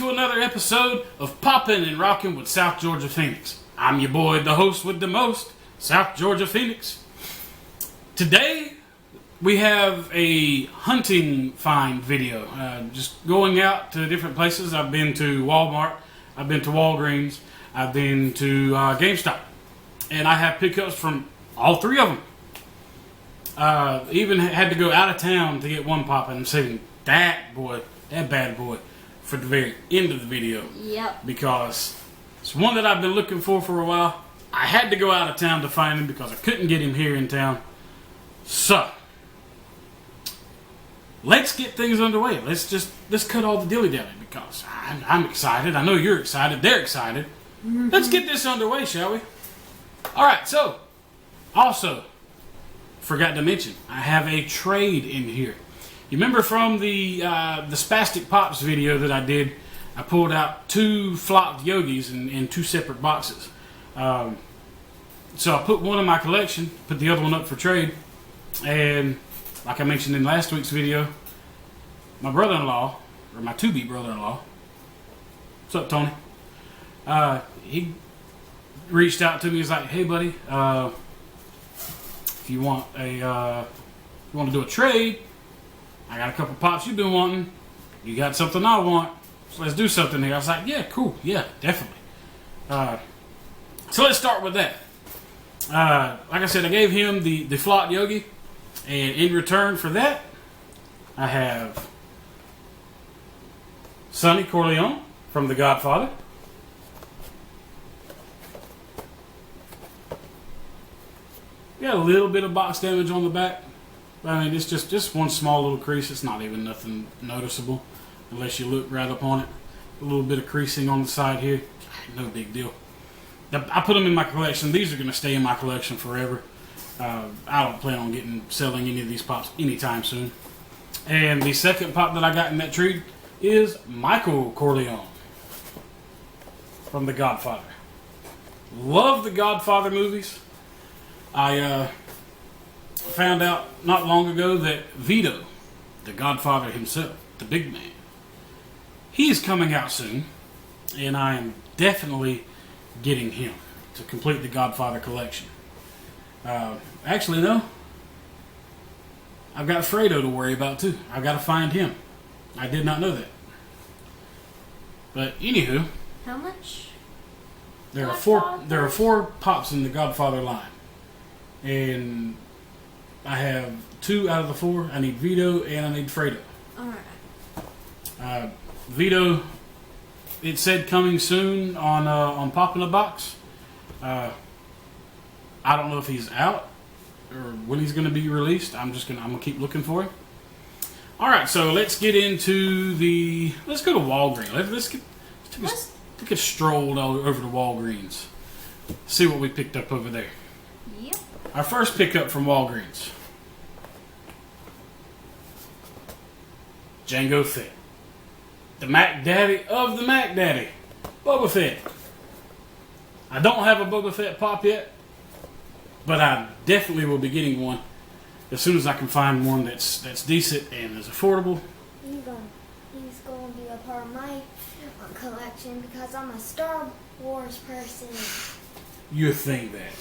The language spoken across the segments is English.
to another episode of Poppin' and Rockin' with SouthGAPhoenix. I'm your boy, the host with the most, SouthGAPhoenix. Today, we have a hunting find video. Just going out to different places. I've been to Walmart, I've been to Walgreens, I've been to GameStop. And I have pickups from all three of them. Even had to go out of town to get one pop, and I'm saving that bad boy, for the very end of the video. Yep. Because it's one that I've been looking for a while. I had to go out of town to find him because I couldn't get him here in town. So, let's get things underway. Let's cut all the dilly-dally because I'm excited. I know you're excited. They're excited. Mm-hmm. Let's get this underway, shall we? Alright, so, also, forgot to mention, I have a trade in here. You remember from the Spastic Pops video that I did, I pulled out two flocked yogis in two separate boxes. So I put one in my collection, put the other one up for trade, and like I mentioned in last week's video, my brother-in-law, or my to-be brother-in-law, what's up, Tony? He reached out to me. He's like, "Hey, buddy, if you want to do a trade, I got a couple pops you've been wanting. You got something I want. So let's do something here." I was like, "Yeah, cool. Yeah, definitely." So let's start with that. Like I said, I gave him the flocked yogi, and in return for that, I have Sonny Corleone from The Godfather. Got a little bit of box damage on the back. I mean, it's just one small little crease. It's not even nothing noticeable unless you look right up on it. A little bit of creasing on the side here. No big deal. I put them in my collection. These are going to stay in my collection forever. I don't plan on selling any of these pops anytime soon. And the second pop that I got in that trade is Michael Corleone from The Godfather. Love the Godfather movies. I found out not long ago that Vito, the Godfather himself, the big man, he's coming out soon, and I am definitely getting him to complete the Godfather collection. Actually, no. I've got Fredo to worry about too. I've got to find him. I did not know that. But anywho, how much? There are four pops in the Godfather line. And I have 2 out of the 4. I need Vito and I need Fredo. Alright. Vito, it said coming soon on Pop in a Box. I don't know if he's out or when he's going to be released. I'm gonna keep looking for him. Alright, so let's get into let's go to Walgreens. Let's take a stroll over to Walgreens. See what we picked up over there. Yep. Our first pickup from Walgreens. Jango Fett. The Mac Daddy of the Mac Daddy. Boba Fett. I don't have a Boba Fett pop yet, but I definitely will be getting one as soon as I can find one that's decent and is affordable. He's going to be a part of my collection because I'm a Star Wars person. You think that.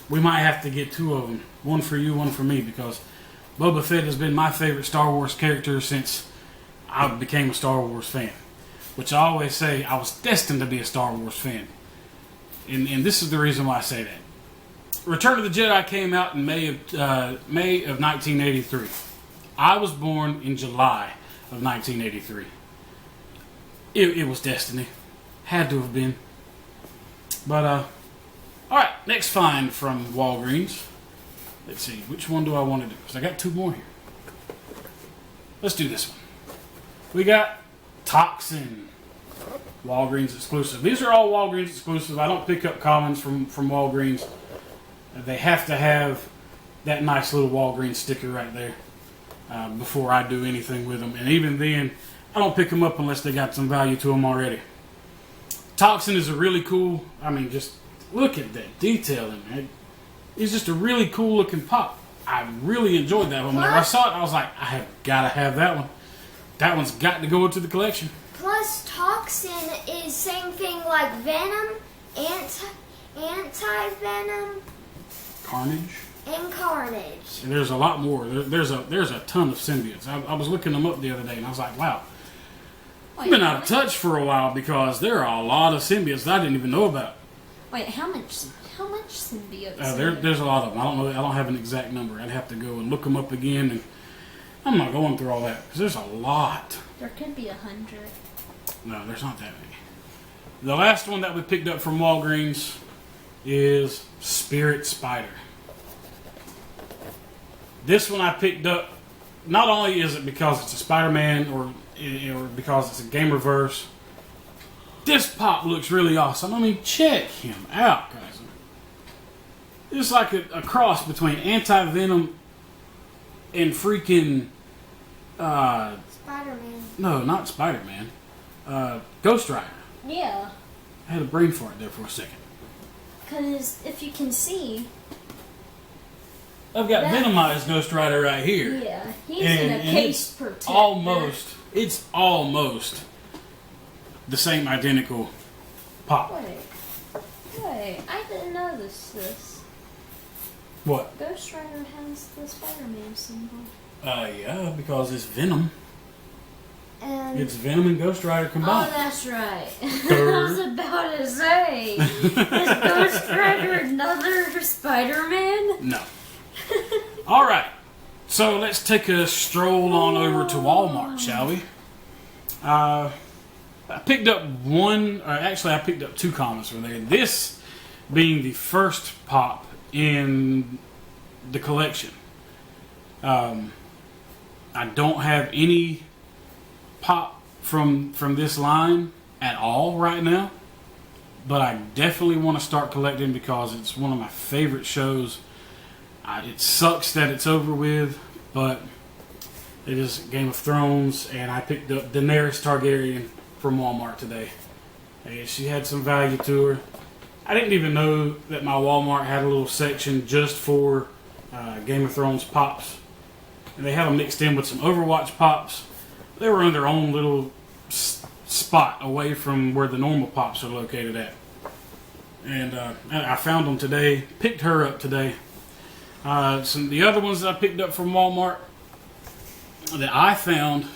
We might have to get 2 of them. One for you, one for me, because Boba Fett has been my favorite Star Wars character since I became a Star Wars fan. Which I always say I was destined to be a Star Wars fan. And this is the reason why I say that. Return of the Jedi came out in May of 1983. I was born in July of 1983. It was destiny. Had to have been. But, alright, next find from Walgreens. Let's see, which one do I want to do? Because I got 2 more here. Let's do this one. We got Toxin. Walgreens exclusive. These are all Walgreens exclusive. I don't pick up commons from Walgreens. They have to have that nice little Walgreens sticker right there before I do anything with them. And even then, I don't pick them up unless they got some value to them already. Toxin is a really cool, I mean, just look at that detailing, man. It's just a really cool looking pop. I really enjoyed that one. Whenever I saw it, I was like, I have got to have that one. That one's got to go into the collection. Plus, Toxin is same thing like Venom, anti-Venom, Carnage. and Carnage. And there's a lot more. There's a ton of symbiotes. I was looking them up the other day, and I was like, wow. I've been out of touch for a while because there are a lot of symbiotes that I didn't even know about. Wait, how much symbiotes? There's a lot of them. I don't know. I don't have an exact number. I'd have to go and look them up again, and I'm not going through all that because there's a lot. There could be 100. No, there's not that many. The last one that we picked up from Walgreens is Spirit Spider. This one I picked up. Not only is it because it's a Spider-Man or because it's a Gamerverse. This pop looks really awesome. I mean, check him out, guys. It's like a cross between Anti-Venom and freaking... Spider-Man. No, not Spider-Man. Ghost Rider. Yeah. I had a brain fart there for a second. Because if you can see... I've got Venomized Ghost Rider right here. Yeah, he's in a case protector. It's almost the same identical pop. Wait, I didn't notice this. What? Ghost Rider has the Spider-Man symbol. Yeah, because it's Venom. And It's Venom and Ghost Rider Oh, combined. that's right. I was about to say, is Ghost Rider another Spider-Man? No. All right. So let's take a stroll on over to Walmart, shall we? I picked up I picked up two comics from there. This being the first pop in the collection. I don't have any pop from this line at all right now, but I definitely want to start collecting because it's one of my favorite shows. It sucks that it's over with, but it is Game of Thrones, and I picked up Daenerys Targaryen from Walmart today. And she had some value to her. I didn't even know that my Walmart had a little section just for Game of Thrones pops. And they had them mixed in with some Overwatch pops. They were in their own little spot away from where the normal pops are located at. And I found them today, picked her up today. The other ones that I picked up from Walmart that I found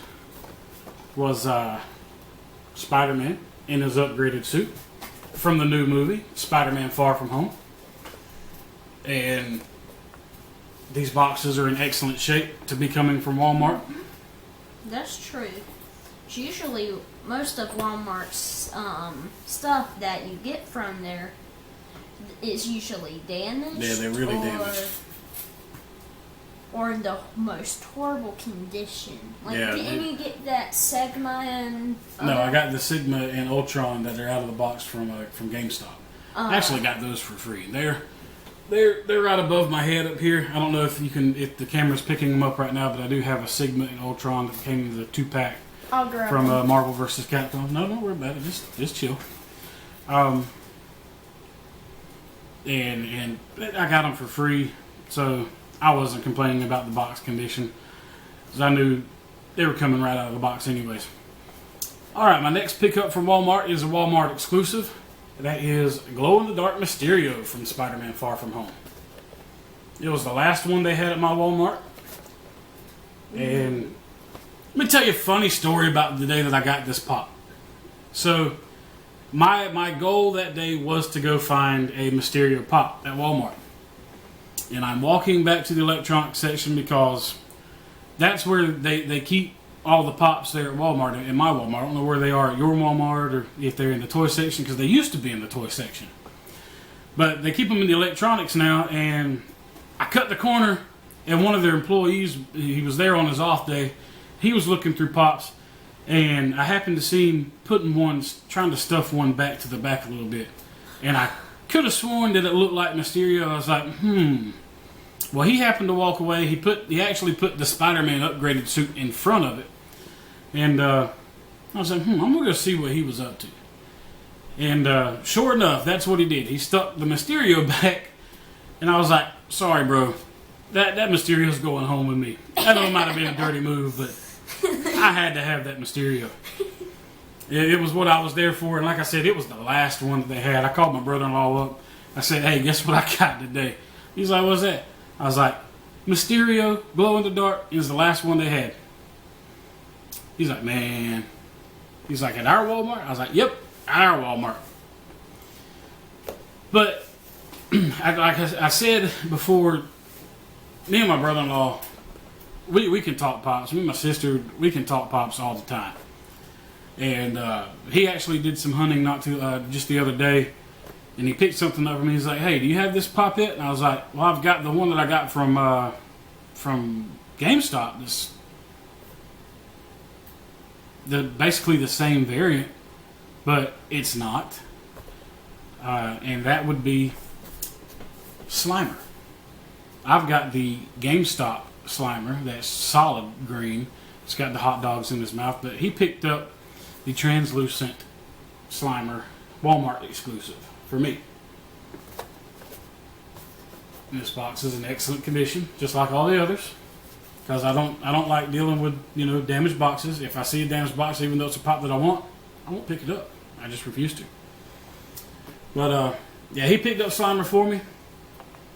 was Spider-Man in his upgraded suit from the new movie, Spider-Man Far From Home. And these boxes are in excellent shape to be coming from Walmart. That's true. It's usually most of Walmart's stuff that you get from there is usually damaged. Yeah, they're really damaged. Or in the most horrible condition. Like, Yeah, didn't you get that Sigma and... No, I got the Sigma and Ultron that are out of the box from GameStop. I actually got those for free. They're right above my head up here. I don't know if the camera's picking them up right now, but I do have a Sigma and Ultron that came in the 2-pack from Marvel vs. Capcom. No, don't worry about it. Just chill. And I got them for free, so I wasn't complaining about the box condition, because I knew they were coming right out of the box anyways. Alright, my next pickup from Walmart is a Walmart exclusive. That is Glow-in-the-Dark Mysterio from Spider-Man Far From Home. It was the last one they had at my Walmart. And let me tell you a funny story about the day that I got this pop. So, my goal that day was to go find a Mysterio pop at Walmart. And I'm walking back to the electronics section because that's where they keep all the pops there at Walmart, in my Walmart. I don't know where they are at your Walmart or if they're in the toy section, because they used to be in the toy section. But they keep them in the electronics now, and I cut the corner, and one of their employees, he was there on his off day, he was looking through pops, and I happened to see him trying to stuff one back to the back a little bit. And I could have sworn that it looked like Mysterio. I was like, Well, he happened to walk away. He actually put the Spider-Man upgraded suit in front of it. And I was like, I'm going to go see what he was up to. And sure enough, that's what he did. He stuck the Mysterio back. And I was like, sorry, bro. That Mysterio's going home with me. I know it might have been a dirty move, but I had to have that Mysterio. It was what I was there for, and like I said, it was the last one that they had. I called my brother-in-law up. I said, "Hey, guess what I got today?" He's like, "What's that?" I was like, "Mysterio, glow in the dark is the last one they had." He's like, "Man." He's like, "At our Walmart?" I was like, "Yep, at our Walmart." But like I said before, me and my brother-in-law, we can talk pops. Me and my sister, we can talk pops all the time. And he actually did some hunting just the other day, and he picked something up from me. He's like, "Hey, do you have this pop yet?" And I was like, "Well, I've got the one that I got from GameStop. Basically the same variant, but it's not." And that would be Slimer. I've got the GameStop Slimer that's solid green. It's got the hot dogs in his mouth, but he picked up the translucent Slimer, Walmart exclusive for me. And this box is in excellent condition, just like all the others, because I don't like dealing with damaged boxes. If I see a damaged box, even though it's a pop that I won't pick it up. I just refuse to. But yeah, he picked up Slimer for me.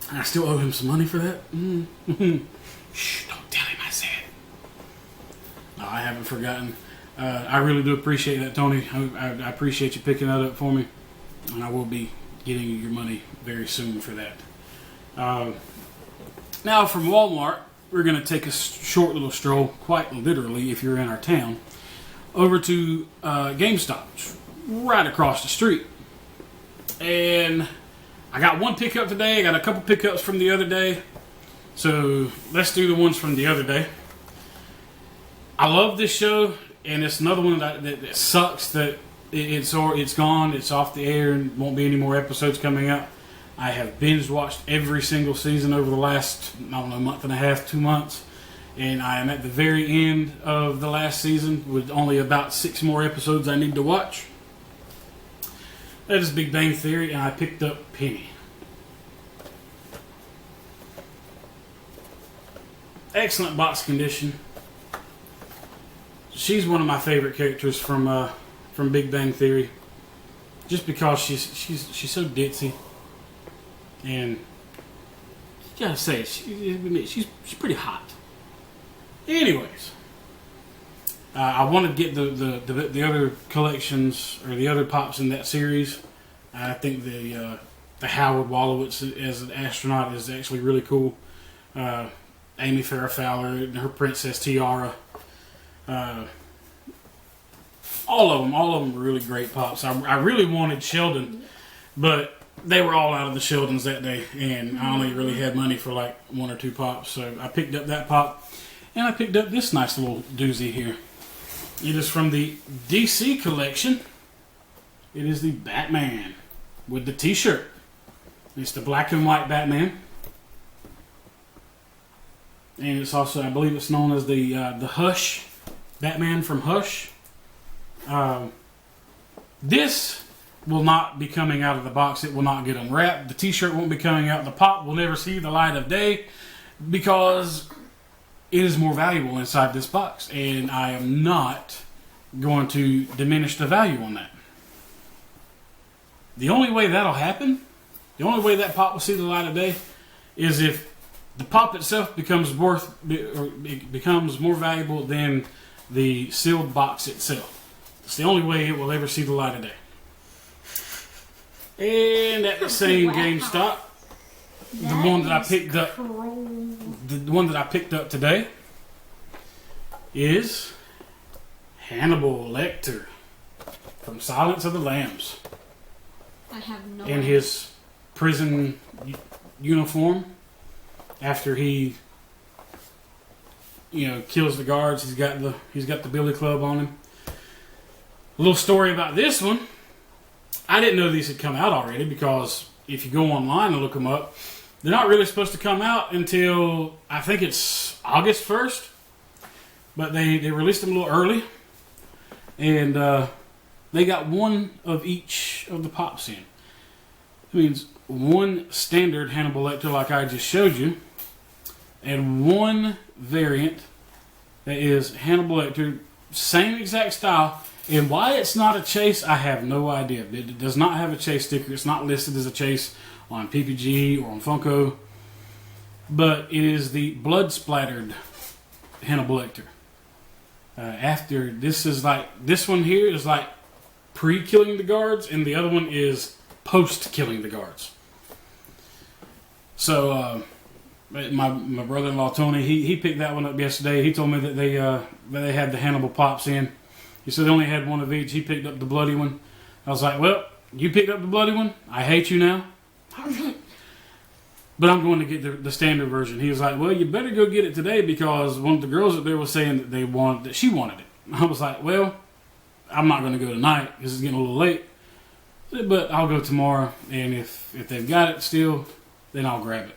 And I still owe him some money for that. Shh, don't tell him I said. No, I haven't forgotten. I really do appreciate that, Tony. I appreciate you picking that up for me. And I will be getting you your money very soon for that. Now from Walmart, we're going to take a short little stroll, quite literally if you're in our town, over to GameStop, right across the street. And I got one pickup today. I got a couple pickups from the other day. So let's do the ones from the other day. I love this show, and it's another one that sucks that it's gone. It's off the air and won't be any more episodes coming out. I have binge watched every single season over the last, month and a half, 2 months. And I am at the very end of the last season with only about 6 more episodes I need to watch. That is Big Bang Theory, and I picked up Penny. Excellent box condition. She's one of my favorite characters from Big Bang Theory, just because she's so ditzy, and you gotta say she's pretty hot. Anyways, I want to get the other collections or the other pops in that series. I think the Howard Wolowitz as an astronaut is actually really cool. Amy Farrah Fowler and her Princess Tiara. All of them were really great pops. I really wanted Sheldon, but they were all out of the Sheldons that day, and I only really had money for like 1 or 2 pops. So I picked up that pop, and I picked up this nice little doozy here. It is from the DC collection. It is the Batman with the t-shirt. It's the black and white Batman. And it's also, I believe it's known as the Hush, Batman from Hush. This will not be coming out of the box. It will not get unwrapped. The t-shirt won't be coming out. The pop will never see the light of day because it is more valuable inside this box. And I am not going to diminish the value on that. The only way that'll happen, the only way that pop will see the light of day, is if the pop itself becomes more valuable than the sealed box itself. It's the only way it will ever see the light of day. And at the same GameStop, the one that I picked up today is Hannibal Lecter from Silence of the Lambs. I have no in his prison uniform. After he, kills the guards, he's got the billy club on him. A little story about this one. I didn't know these had come out already because if you go online and look them up, they're not really supposed to come out until I think it's August 1st. But they released them a little early, and they got one of each of the pops in. It means one standard Hannibal Lecter like I just showed you, and one variant that is Hannibal Lecter same exact style. And why it's not a chase, I have no idea. It does not have a chase sticker. It's not listed as a chase on PPG or on Funko. But it is the blood-splattered Hannibal Lecter. After this is like, this one here is like pre-killing the guards, and the other one is post-killing the guards. So my brother-in-law Tony, he picked that one up yesterday. He told me that they had the Hannibal Pops in. He said they only had one of each. He picked up the bloody one. I was like, well, you picked up the bloody one. I hate you now. But I'm going to get the standard version. He was like, well, you better go get it today because one of the girls up there was saying that she wanted it. I was like, well, I'm not going to go tonight because it's getting a little late. But I'll go tomorrow, and if they've got it still, then I'll grab it.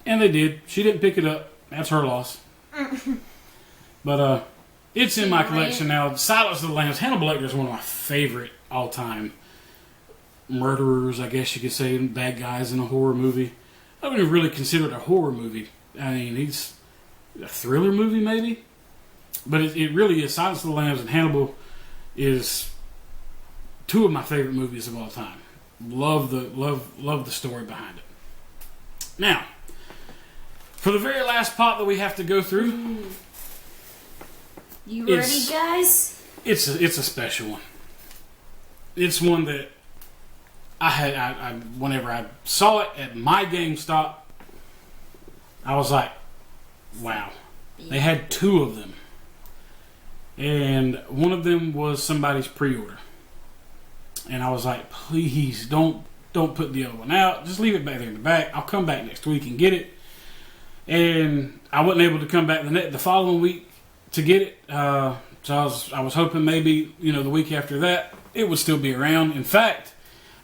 And they did. She didn't pick it up. That's her loss. But it's in my collection now. Silence of the Lambs. Hannibal Lecter is one of my favorite all-time murderers, I guess you could say, bad guys in a horror movie. I wouldn't really consider it a horror movie. I mean, he's a thriller movie, maybe. But it really is. Silence of the Lambs and Hannibal is two of my favorite movies of all time. Love the story behind it. Now, for the very last pot that we have to go through. You ready, guys? It's a special one. It's one that I whenever I saw it at my GameStop, I was like, wow. They had two of them. And one of them was somebody's pre-order. And I was like, please don't put the other one out. Just leave it back there in the back. I'll come back next week and get it. And I wasn't able to come back the following week to get it. So I was hoping maybe, the week after that, it would still be around. In fact,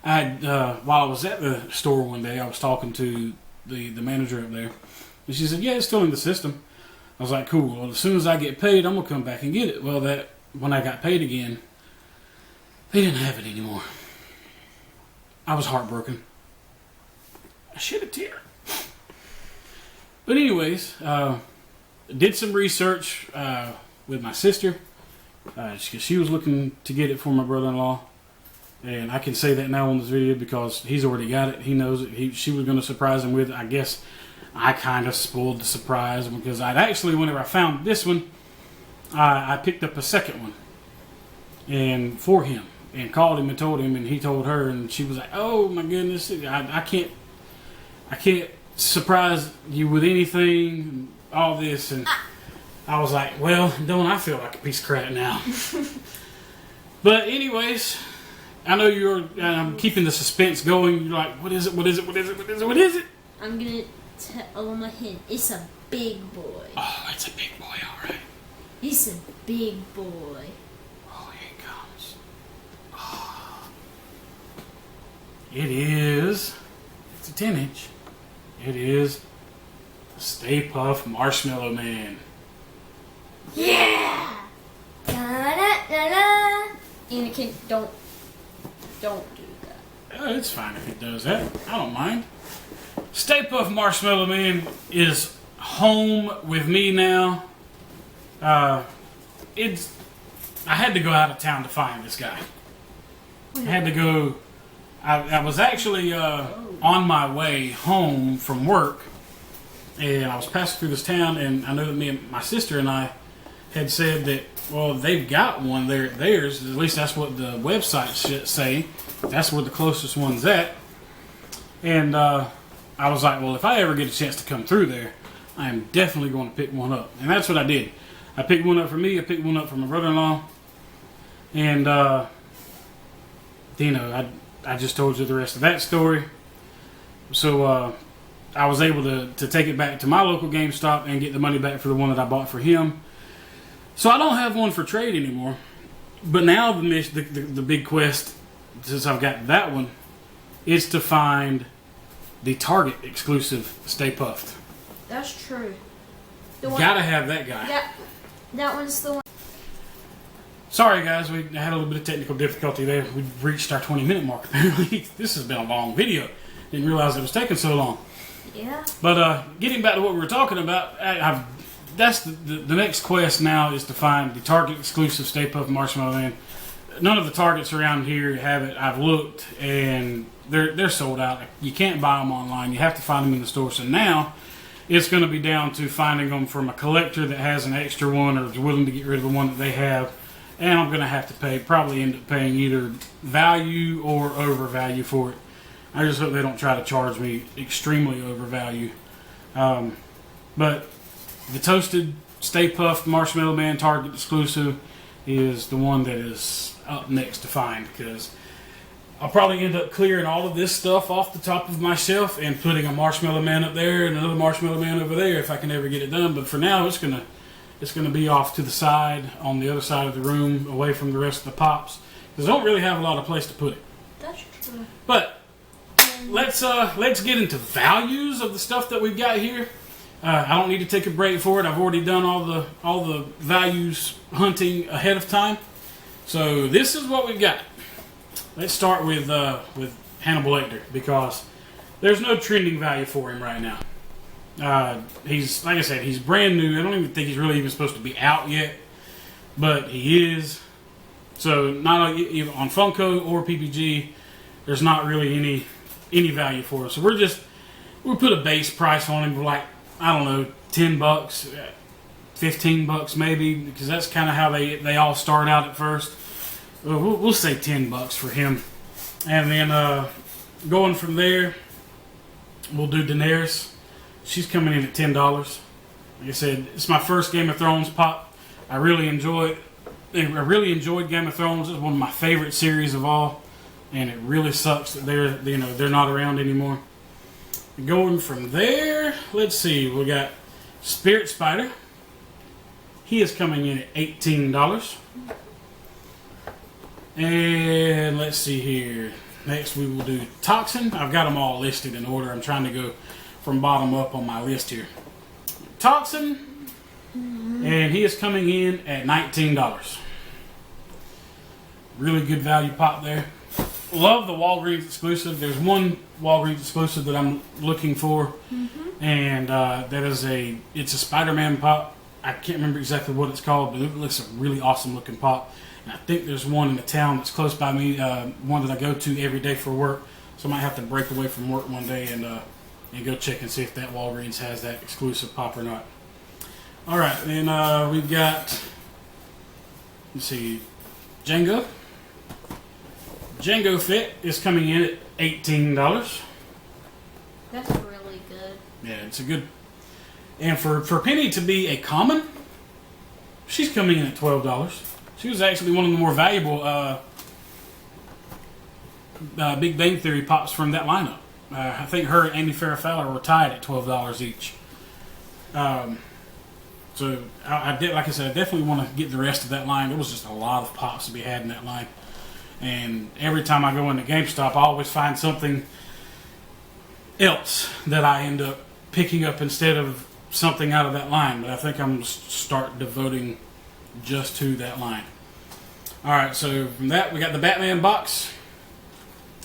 I had, while I was at the store one day, I was talking to the manager up there. And she said, yeah, it's still in the system. I was like, cool. Well, as soon as I get paid, I'm going to come back and get it. Well, when I got paid again, they didn't have it anymore. I was heartbroken. I shed a tear. But anyways, did some research with my sister. She was looking to get it for my brother-in-law. And I can say that now on this video because he's already got it. He knows it. She was going to surprise him with it. I guess I kind of spoiled the surprise because I'd actually, whenever I found this one, I picked up a second one and for him and called him and told him, and he told her, and she was like, "Oh my goodness, I can't surprise you with anything, and all this." And I was like, "Well, don't I feel like a piece of crap now?" But anyways, I know I'm keeping the suspense going. You're like, "What is it? What is it? What is it? What is it? What is it?" I'm gonna tell him a hint. It's a big boy. Oh, it's a big boy, all right. It's a big boy. Oh, here it comes. Oh. It is. It's a 10-inch. It is Stay Puft Marshmallow Man. Yeah. Da-da-da-da. Anakin, don't do that. It's fine if it does that. I don't mind. Stay Puft Marshmallow Man is home with me now. I had to go out of town to find this guy. I had to go. I was actually on my way home from work, and I was passing through this town, and I know that my sister and I had said that, well, they've got one there at theirs. At least that's what the websites say. That's where the closest one's at. And I was like, well, if I ever get a chance to come through there, I am definitely going to pick one up. And that's what I did. I picked one up for me. I picked one up for my brother-in-law. And, I just told you the rest of that story. So I was able to take it back to my local GameStop and get the money back for the one that I bought for him. So I don't have one for trade anymore. But now the big quest, since I've got that one, is to find the Target exclusive Stay Puft. That's true. Gotta have that guy. That one's the one. Sorry guys, we had a little bit of technical difficulty there. We reached our 20-minute mark apparently. This has been a long video. Didn't realize it was taking so long. Yeah. But getting back to what we were talking about, I've that's the next quest now is to find the Target exclusive Stay Puft Marshmallow Man. None of the Targets around here have it. I've looked and they're sold out. You can't buy them online. You have to find them in the store. So now it's going to be down to finding them from a collector that has an extra one or is willing to get rid of the one that they have. And I'm going to have to probably end up paying either value or overvalue for it. I just hope they don't try to charge me extremely overvalue. But the toasted Stay Puft Marshmallow Man Target exclusive is the one that is up next to find, because I'll probably end up clearing all of this stuff off the top of my shelf and putting a Marshmallow Man up there and another Marshmallow Man over there if I can ever get it done. But for now, it's gonna be off to the side on the other side of the room, away from the rest of the pops, because I don't really have a lot of place to put it. That's true. But let's get into values of the stuff that we've got here. I don't need to take a break for it. I've already done all the values hunting ahead of time. So this is what we've got. Let's start with Hannibal Lecter, because there's no trending value for him right now. He's, like I said, he's brand new. I don't even think he's really even supposed to be out yet, but he is. So not either on Funko or PPG, there's not really any value for us. So we'll put a base price on him, like, I don't know, $10, $15 maybe, because that's kind of how they all start out at first. We'll say $10 for him, and then going from there, we'll do Daenerys. She's coming in at $10. Like I said, it's my first Game of Thrones pop. I really enjoyed Game of Thrones. It's one of my favorite series of all, and it really sucks that they're not around anymore. Going from there, let's see, we got Spirit Spider. He is coming in at $18. And let's see here. Next we will do Toxin. I've got them all listed in order. I'm trying to go from bottom up on my list here. Toxin. And he is coming in at $19. Really good value pop there. Love the Walgreens exclusive. There's one Walgreens exclusive that I'm looking for, and that is it's a Spider-Man pop. I can't remember exactly what it's called, but it looks a really awesome looking pop. And I think there's one in the town that's close by me, one that I go to every day for work. So I might have to break away from work one day and go check and see if that Walgreens has that exclusive pop or not. All right, then we've got, let's see, Django. Django Fett is coming in at $18. That's really good. Yeah, it's a good. And for Penny to be a common, she's coming in at $12. She was actually one of the more valuable Big Bang Theory pops from that lineup. I think her and Amy Farrah Fowler were tied at $12 each. So I did, like I said, I definitely want to get the rest of that line. There was just a lot of pops to be had in that line. And every time I go into GameStop, I always find something else that I end up picking up instead of something out of that line. But I think I'm going to start devoting just to that line. Alright, so from that, we got the Batman box.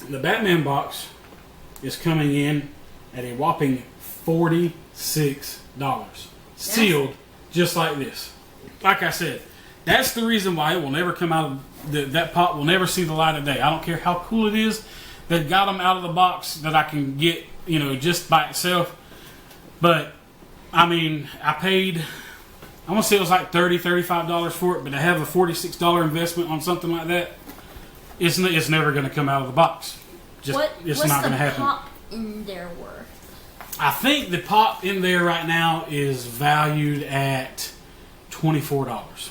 The Batman box is coming in at a whopping $46. Sealed just like this. Like I said, that's the reason why it will never come out of that pop will never see the light of day. I don't care how cool it is. They've got them out of the box that I can get, just by itself. But I mean, I paid, I want to say it was like $30, $35 for it, but to have a $46 investment on something like that, it's never going to come out of the box. It's not going to happen. What's the pop in there worth? I think the pop in there right now is valued at $24.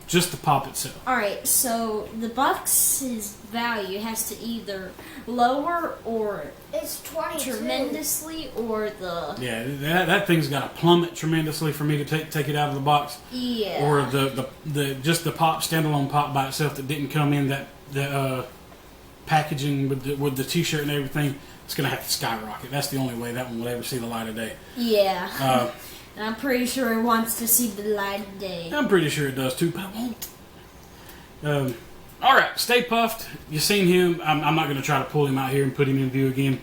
Just the pop itself. Alright, so the box's value has to either lower or It's 22. tremendously, or the Yeah, that thing's got to plummet tremendously for me to take it out of the box. yeah, Or the just the pop standalone pop by itself that didn't come in that packaging with the T-shirt and everything. It's gonna have to skyrocket. That's the only way that one will ever see the light of day. yeah. And I'm pretty sure it wants to see the light of day. I'm pretty sure it does too, but it won't. All right, Stay Puft. You've seen him. I'm not going to try to pull him out here and put him in view again.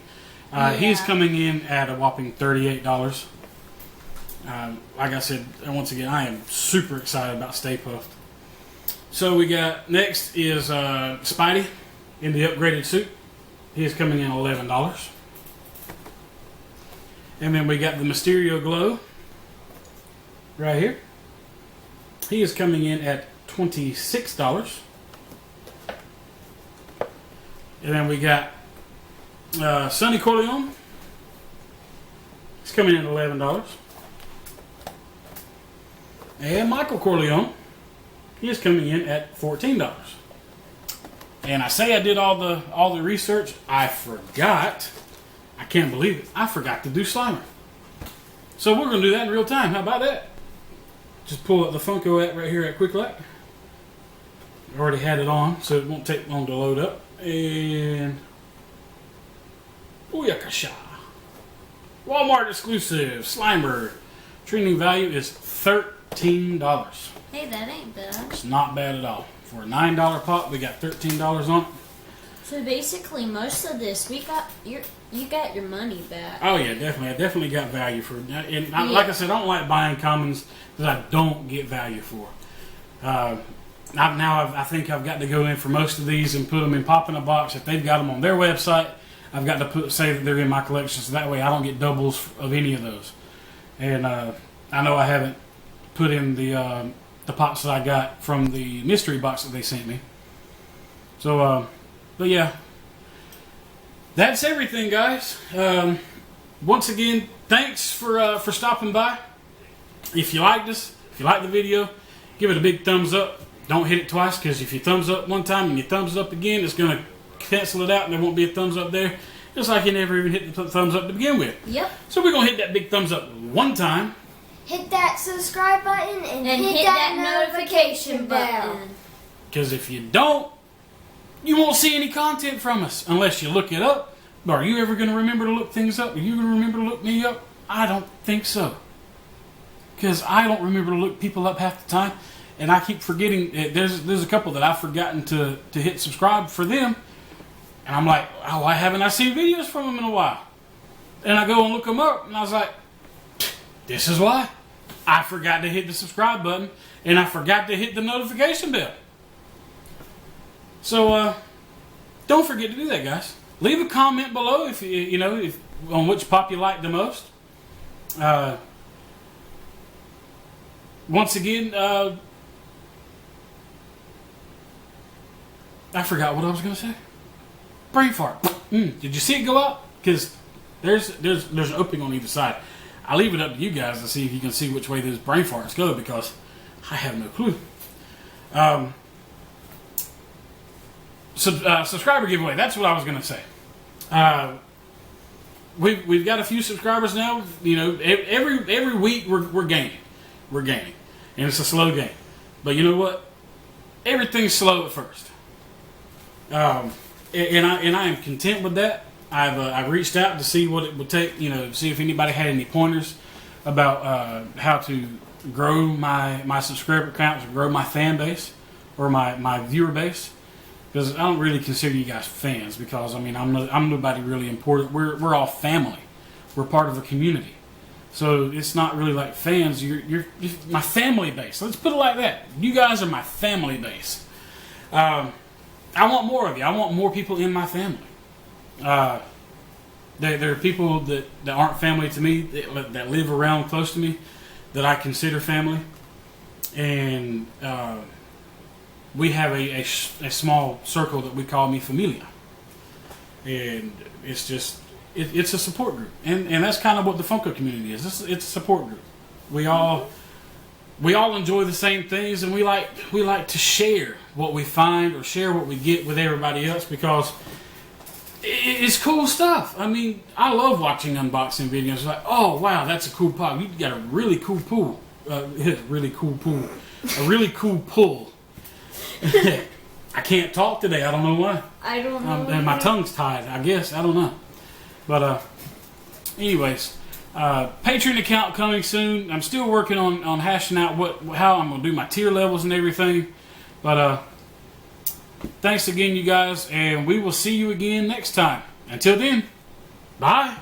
He's coming in at a whopping $38. Like I said, once again, I am super excited about Stay Puft. So we got next is Spidey in the upgraded suit. He is coming in $11. And then we got the Mysterio Glow right here. He is coming in at $26. And then we got Sonny Corleone. He's coming in at $11. And Michael Corleone. He is coming in at $14. And I say I did all the research. I forgot. I can't believe it. I forgot to do Slimer. So we're going to do that in real time. How about that? Just pull up the Funko app right here at QuickLike. I already had it on, so it won't take long to load up. And Booyakasha. Walmart exclusive Slimer. Training value is $13. Hey, that ain't bad. It's not bad at all. For a $9 pop, we got $13 on it. So basically, most of this, you got your money back. Oh yeah, definitely. I definitely got value for it. And like I said, I don't like buying commons that I don't get value for. I think I've got to go in for most of these and put them in Pop in a Box. If they've got them on their website, I've got to say that they're in my collection, so that way I don't get doubles of any of those. And I know I haven't put in the pops that I got from the mystery box that they sent me. So, but yeah, that's everything, guys. Once again, thanks for stopping by. If you liked us, if you liked the video, give it a big thumbs up. Don't hit it twice, because if you thumbs up one time and you thumbs up again, it's going to cancel it out and there won't be a thumbs up there. Just like you never even hit the thumbs up to begin with. Yep. So we're going to hit that big thumbs up one time. Hit that subscribe button and hit that notification bell. Because if you don't, you won't see any content from us unless you look it up. But are you ever going to remember to look things up? Are you going to remember to look me up? I don't think so. Because I don't remember to look people up half the time. And I keep forgetting. There's a couple that I've forgotten to hit subscribe for them. And I'm like, oh, why haven't I seen videos from them in a while? And I go and look them up. And I was like, this is why. I forgot to hit the subscribe button. And I forgot to hit the notification bell. So, don't forget to do that, guys. Leave a comment below if if on which pop you like the most. Once again, I forgot what I was going to say. Brain fart. Did you see it go out? Because there's an opening on either side. I leave it up to you guys to see if you can see which way those brain farts go, because I have no clue. Subscriber giveaway. That's what I was going to say. We've got a few subscribers now. Every week we're gaining. We're gaining, and it's a slow gain. But you know what? Everything's slow at first. And I am content with that. I've reached out to see what it would take. See if anybody had any pointers about how to grow my subscriber count, to grow my fan base or my viewer base. Because I don't really consider you guys fans, because I'm nobody really important. We're all family. We're part of a community. So it's not really like fans. You're my family base. Let's put it like that. You guys are my family base. I want more of you. I want more people in my family. There are people that aren't family to me, that live around close to me, that I consider family. And we have a small circle that we call Mi Familia. And it's just, it's a support group. And that's kind of what the Funko community is. It's a support group. We all enjoy the same things, and we like to share what we find or share what we get with everybody else, because it's cool stuff. I mean, I love watching unboxing videos. It's like, oh wow, that's a cool pop. You got a really cool pull. A really cool pull. I can't talk today. I don't know why. I don't know. And my tongue's tied, I guess. I don't know. But anyways, Patreon account coming soon. I'm still working on hashing out how I'm gonna do my tier levels and everything. But thanks again, you guys, and we will see you again next time. Until then, bye.